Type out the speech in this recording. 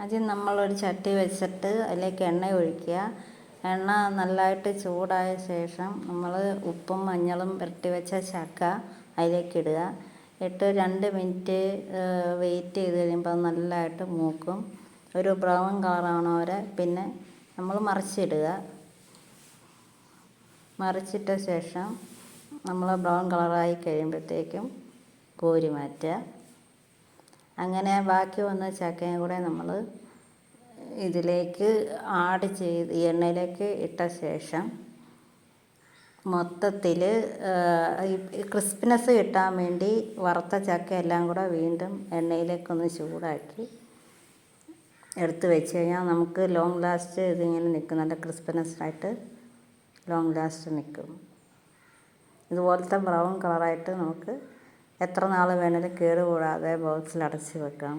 ആദ്യം നമ്മളൊരു ചട്ടി വെച്ചിട്ട് അതിലേക്ക് എണ്ണ ഒഴിക്കുക. എണ്ണ നല്ലതായിട്ട് ചൂടായ ശേഷം നമ്മൾ ഉപ്പും മഞ്ഞളും പുരട്ടി വെച്ച ചക്ക അതിലേക്ക് ഇടുക. ഇട്ട് 2 മിനിറ്റ് വെയിറ്റ് ചെയ്ത് കഴിയുമ്പോൾ അത് നല്ലതായിട്ട് മൂക്കും. ഒരു ബ്രൗൺ കളറാവണ വരെ പിന്നെ നമ്മൾ മറിച്ചിടുക. മറിച്ചിട്ട ശേഷം നമ്മൾ ബ്രൗൺ കളറായി കഴിയുമ്പോഴത്തേക്കും കോരി മാറ്റുക. അങ്ങനെ ബാക്കി വന്ന ചക്കയും കൂടെ നമ്മൾ ഇതിലേക്ക് ആഡ് ചെയ്ത് എണ്ണയിലേക്ക് ഇട്ട ശേഷം മൊത്തത്തിൽ ക്രിസ്പിനെസ് കിട്ടാൻ വേണ്ടി വറുത്ത ചക്ക എല്ലാം കൂടെ വീണ്ടും എണ്ണയിലേക്കൊന്ന് ചൂടാക്കി എടുത്ത് വെച്ച് കഴിഞ്ഞാൽ നമുക്ക് ലോങ് ലാസ്റ്റ് ഇതിങ്ങനെ നിൽക്കും. നല്ല ക്രിസ്പിനെസ്സായിട്ട് ലോങ് ലാസ്റ്റ് നിൽക്കും. ഇതുപോലത്തെ ബ്രൗൺ കളറായിട്ട് നമുക്ക് എത്ര നാൾ വേണേലും കേടുകൂടാതെ ബോക്സിൽ അടച്ച് വെക്കാം.